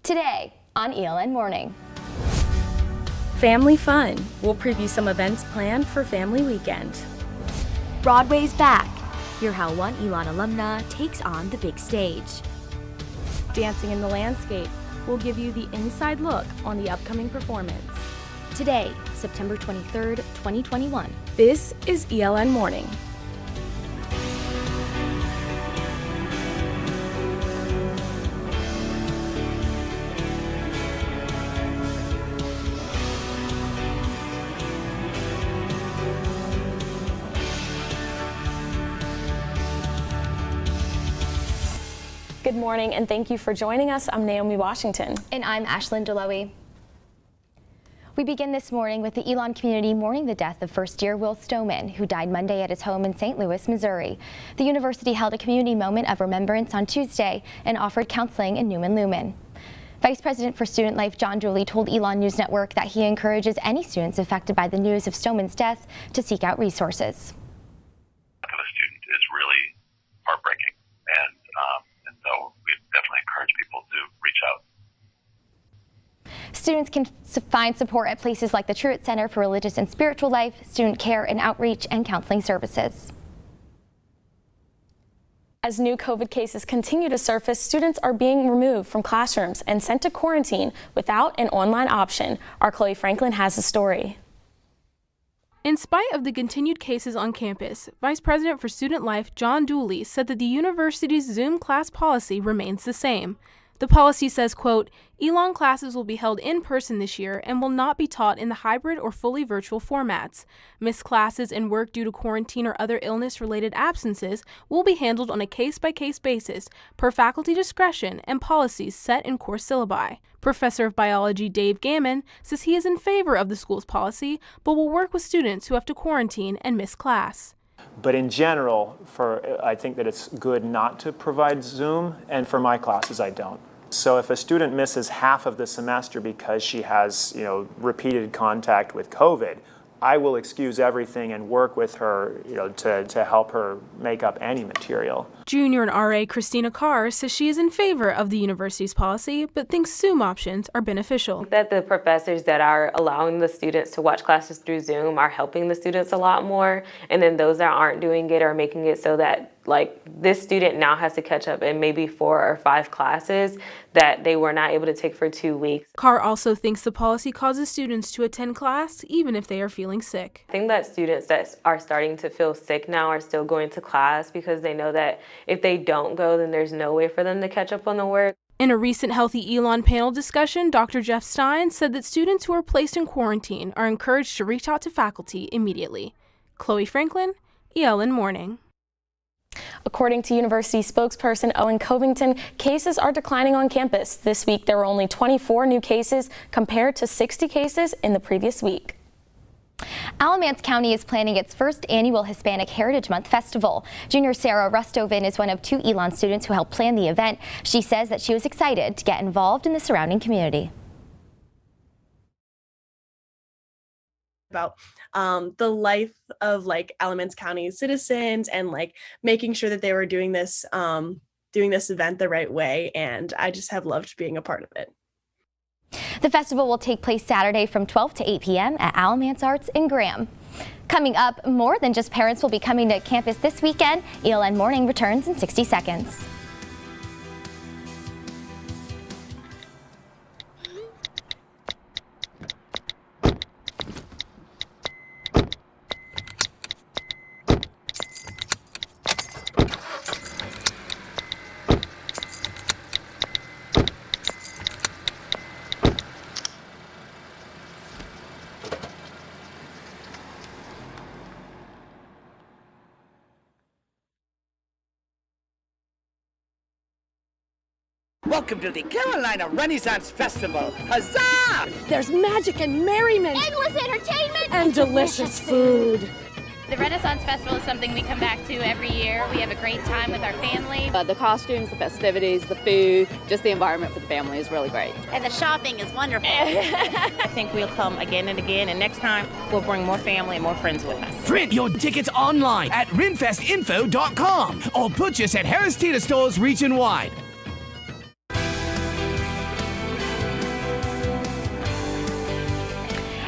Today on ELN Morning. Family fun. We'll preview some events planned for Family Weekend. Broadway's back. Hear how one Elon alumna takes on the big stage. Dancing in the Landscape. We'll give you the inside look on the upcoming performance. Today, September 23rd, 2021. This is ELN Morning. Good morning, and thank you for joining us. I'm Naomi Washington. And I'm Ashlyn Delowy. We begin this morning with the Elon community mourning the death of first-year Will Stoneman, who died Monday at his home in St. Louis, Missouri. The university held a community moment of remembrance on Tuesday and offered counseling in Newman Lumen. Vice President for Student Life John Dooley told Elon News Network that he encourages any students affected by the news of Stoneman's death to seek out resources. The student is really heartbreaking, and so we definitely encourage people to reach out. Students can find support at places like the Truett Center for Religious and Spiritual Life, Student Care and Outreach, and Counseling Services. As new COVID cases continue to surface, students are being removed from classrooms and sent to quarantine without an online option. Our Chloe Franklin has the story. In spite of the continued cases on campus, Vice President for Student Life John Dooley said that the university's Zoom class policy remains the same. The policy says, quote, Elon classes will be held in person this year and will not be taught in the hybrid or fully virtual formats. Missed classes and work due to quarantine or other illness-related absences will be handled on a case-by-case basis per faculty discretion and policies set in course syllabi. Professor of Biology Dave Gammon says he is in favor of the school's policy, but will work with students who have to quarantine and miss class. But in general, I think that it's good not to provide Zoom, and for my classes, I don't. So if a student misses half of the semester because she has, repeated contact with COVID, I will excuse everything and work with her, to help her make up any material. Junior and RA Christina Carr says she is in favor of the university's policy, but thinks Zoom options are beneficial. That the professors that are allowing the students to watch classes through Zoom are helping the students a lot more, and then those that aren't doing it are making it so that this student now has to catch up in maybe 4 or 5 classes that they were not able to take for 2 weeks. Carr also thinks the policy causes students to attend class even if they are feeling sick. I think that students that are starting to feel sick now are still going to class because they know that if they don't go, then there's no way for them to catch up on the work. In a recent Healthy Elon panel discussion, Dr. Jeff Stein said that students who are placed in quarantine are encouraged to reach out to faculty immediately. Chloe Franklin, ELN Morning. According to university spokesperson Owen Covington, cases are declining on campus. This week, there were only 24 new cases compared to 60 cases in the previous week. Alamance County is planning its first annual Hispanic Heritage Month festival. Junior Sarah Rustovan is one of 2 Elon students who helped plan the event. She says that she was excited to get involved in the surrounding community. About the life of Alamance County citizens and making sure that they were doing this event the right way, and I just have loved being a part of it. The festival will take place Saturday from 12 to 8 p.m. at Alamance Arts in Graham. Coming up, more than just parents will be coming to campus this weekend. ELN Morning returns in 60 seconds. Welcome to the Carolina Renaissance Festival. Huzzah! There's magic and merriment, endless entertainment, and delicious food. The Renaissance Festival is something we come back to every year. We have a great time with our family. The costumes, the festivities, the food, just the environment for the family is really great. And the shopping is wonderful. I think we'll come again and again, and next time we'll bring more family and more friends with us. Print your tickets online at renfestinfo.com or purchase at Harris Teeter stores region-wide.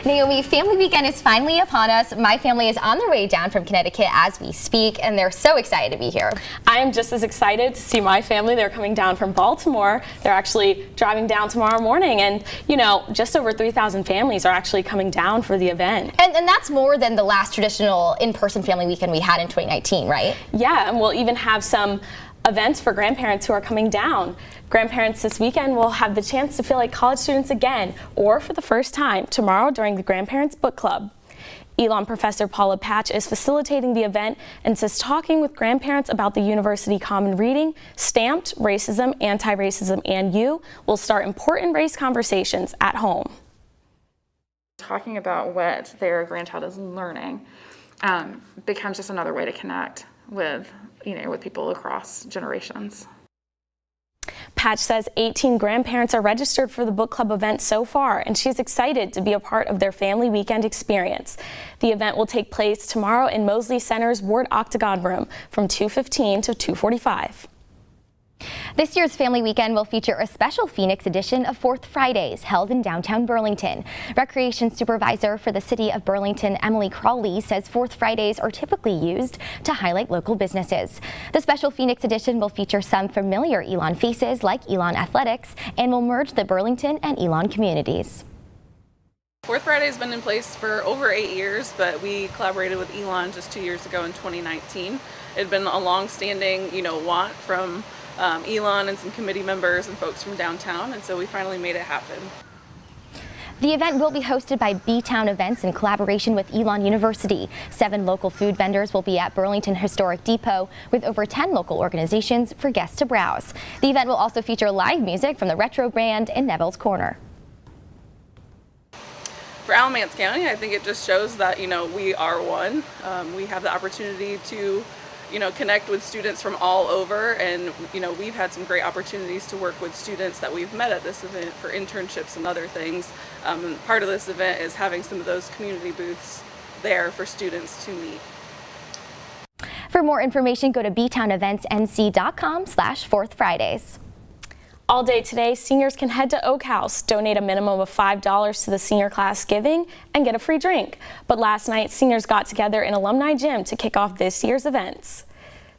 Naomi, Family Weekend is finally upon us. My family is on their way down from Connecticut as we speak, and they're so excited to be here. I am just as excited to see my family. They're coming down from Baltimore. They're actually driving down tomorrow morning, and you know, just over 3,000 families are actually coming down for the event. And that's more than the last traditional in-person Family Weekend we had in 2019, right? Yeah, and we'll even have some events for grandparents who are coming down. Grandparents this weekend will have the chance to feel like college students again, or for the first time tomorrow during the Grandparents Book Club. Elon professor Paula Patch is facilitating the event and says talking with grandparents about the university common reading, stamped, racism, anti-racism, and you will start important race conversations at home. Talking about what their grandchild is learning becomes just another way to connect with people across generations. Patch says 18 grandparents are registered for the book club event so far, and she's excited to be a part of their family weekend experience. The event will take place tomorrow in Mosley Center's Ward Octagon Room from 2:15 to 2:45. This year's Family Weekend will feature a special Phoenix edition of Fourth Fridays held in downtown Burlington. Recreation Supervisor for the City of Burlington, Emily Crawley, says Fourth Fridays are typically used to highlight local businesses. The special Phoenix edition will feature some familiar Elon faces like Elon Athletics and will merge the Burlington and Elon communities. Fourth Friday has been in place for over 8 years, but we collaborated with Elon just 2 years ago in 2019. It had been a long-standing, want from Elon and some committee members and folks from downtown, and so we finally made it happen. The event will be hosted by B-Town Events in collaboration with Elon University. 7 local food vendors will be at Burlington Historic Depot with over 10 local organizations for guests to browse. The event will also feature live music from the Retro Band in Neville's Corner. For Alamance County, I think it just shows that, we are one. We have the opportunity to connect with students from all over, and we've had some great opportunities to work with students that we've met at this event for internships and other things. Part of this event is having some of those community booths there for students to meet. For more information, go to btowneventsnc.com/4thfridays. All day today, seniors can head to Oak House, donate a minimum of $5 to the senior class giving, and get a free drink. But last night, seniors got together in Alumni Gym to kick off this year's events.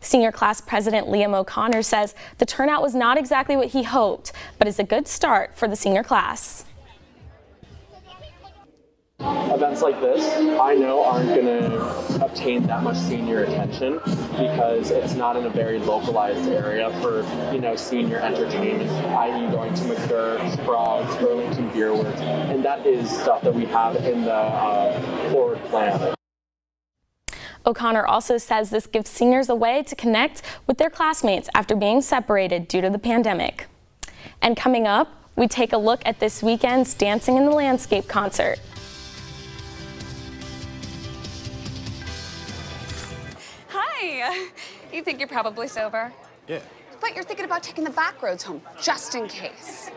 Senior class president Liam O'Connor says the turnout was not exactly what he hoped, but is a good start for the senior class. Events like this, I know, aren't going to obtain that much senior attention because it's not in a very localized area for, senior entertainment, i.e. going to McGurk, Sprouts, Burlington Beer Works, and that is stuff that we have in the forward plan. O'Connor also says this gives seniors a way to connect with their classmates after being separated due to the pandemic. And coming up, we take a look at this weekend's Dancing in the Landscape concert. Hi! You think you're probably sober? Yeah. But you're thinking about taking the back roads home, just in case.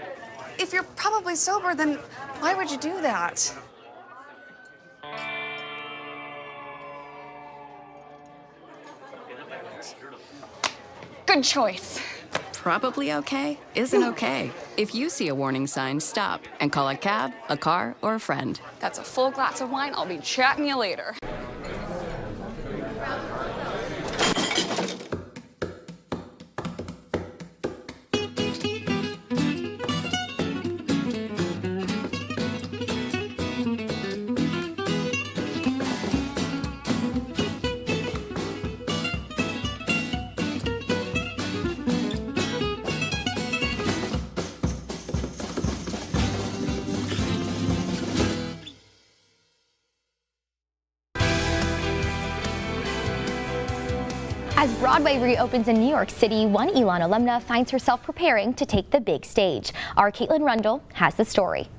If you're probably sober, then why would you do that? Good choice. Probably okay isn't okay. If you see a warning sign, stop and call a cab, a car, or a friend. That's a full glass of wine. I'll be chatting you later. As Broadway reopens in New York City, one Elon alumna finds herself preparing to take the big stage. Our Caitlin Rundle has the story.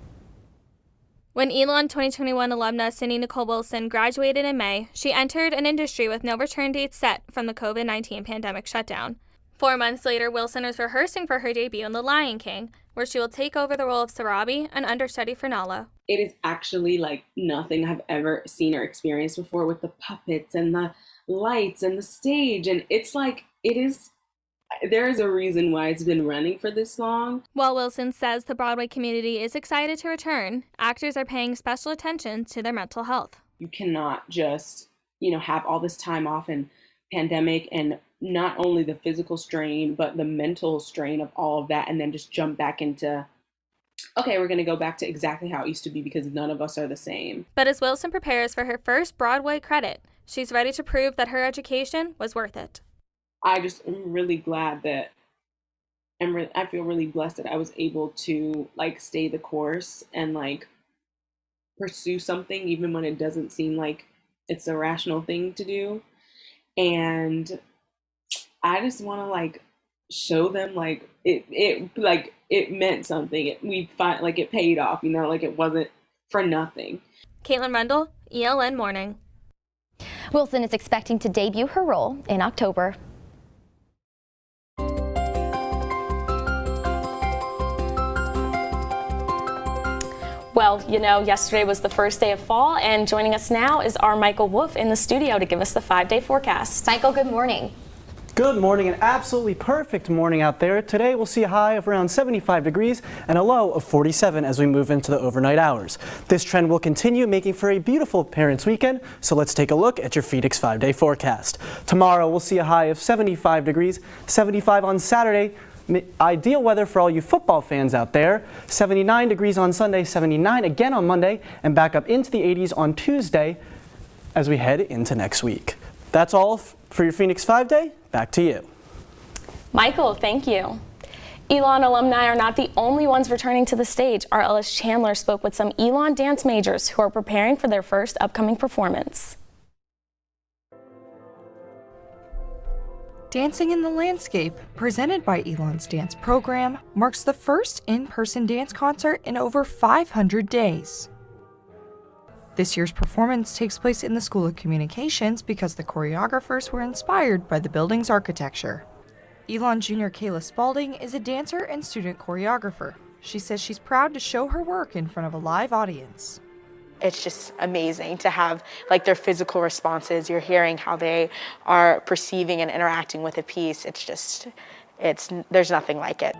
When Elon 2021 alumna Cindy Nicole Wilson graduated in May, she entered an industry with no return date set from the COVID-19 pandemic shutdown. 4 months later, Wilson is rehearsing for her debut in The Lion King, where she will take over the role of Sarabi, an understudy for Nala. It is actually like nothing I've ever seen or experienced before, with the puppets and the lights and the stage, and it's like, it is There is a reason why it's been running for this long. While Wilson says the Broadway community is excited to return, actors are paying special attention to their mental health. You cannot just, have all this time off and pandemic and not only the physical strain, but the mental strain of all of that, and then just jump back into, okay, we're going to go back to exactly how it used to be because none of us are the same. But as Wilson prepares for her first Broadway credit, she's ready to prove that her education was worth it. I just am really glad that, I feel really blessed that I was able to stay the course and pursue something even when it doesn't seem like it's a rational thing to do. And I just want to show them it meant something. It paid off, it wasn't for nothing. Caitlin Rendell, ELN Morning. Wilson is expecting to debut her role in October. Well, yesterday was the first day of fall, and joining us now is our Michael Wolf in the studio to give us the 5-day forecast. Michael, good morning. Good morning, an absolutely perfect morning out there. Today we'll see a high of around 75 degrees and a low of 47 as we move into the overnight hours. This trend will continue, making for a beautiful Parents' Weekend, so let's take a look at your Phoenix 5-day forecast. Tomorrow we'll see a high of 75 degrees, 75 on Saturday. Ideal weather for all you football fans out there. 79 degrees on Sunday, 79 again on Monday, and back up into the 80s on Tuesday as we head into next week. That's all for your Phoenix 5-day. Back to you. Michael, thank you. Elon alumni are not the only ones returning to the stage. Our Ellis Chandler spoke with some Elon dance majors who are preparing for their first upcoming performance. Dancing in the Landscape, presented by Elon's dance program, marks the first in-person dance concert in over 500 days. This year's performance takes place in the School of Communications because the choreographers were inspired by the building's architecture. Elon Jr. Kayla Spalding is a dancer and student choreographer. She says she's proud to show her work in front of a live audience. It's just amazing to have their physical responses. You're hearing how they are perceiving and interacting with a piece. There's nothing like it.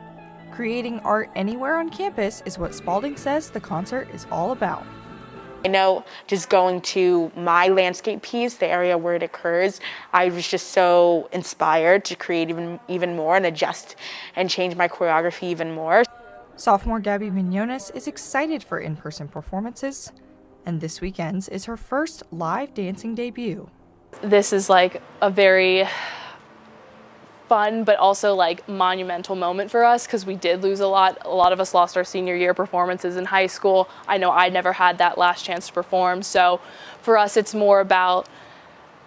Creating art anywhere on campus is what Spalding says the concert is all about. I know just going to my landscape piece, the area where it occurs, I was just so inspired to create even more and adjust and change my choreography even more. Sophomore Gabby Mignones is excited for in-person performances, and this weekend's is her first live dancing debut. This is a very fun but also monumental moment for us because we did lose a lot. A lot of us lost our senior year performances in high school. I know I never had that last chance to perform, so for us it's more about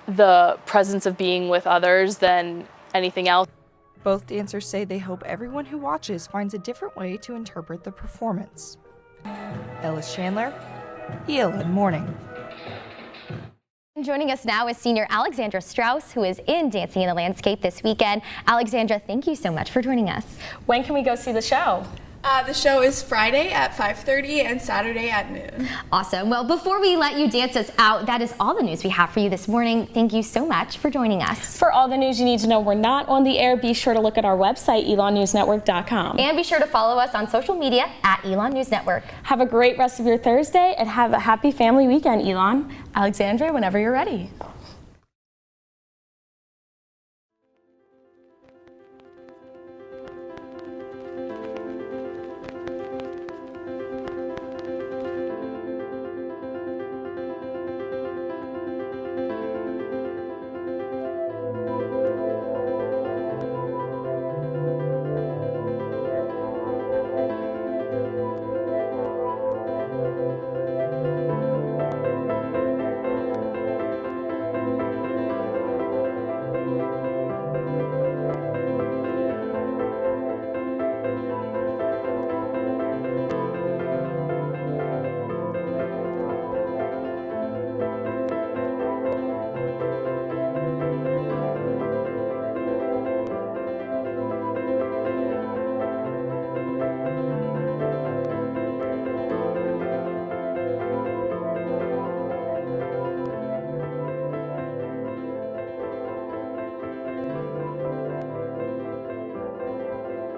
the presence of being with others than anything else. Both dancers say they hope everyone who watches finds a different way to interpret the performance. Ellis Chandler, ELN Morning. Joining us now is senior Alexandra Strauss, who is in Dancing in the Landscape this weekend. Alexandra, thank you so much for joining us. When can we go see the show? The show is Friday at 5:30 and Saturday at noon. Awesome. Well, before we let you dance us out, that is all the news we have for you this morning. Thank you so much for joining us. For all the news you need to know we're not on the air, be sure to look at our website, elonnewsnetwork.com. And be sure to follow us on social media at Elon News Network. Have a great rest of your Thursday and have a happy family weekend, Elon. Alexandra, whenever you're ready.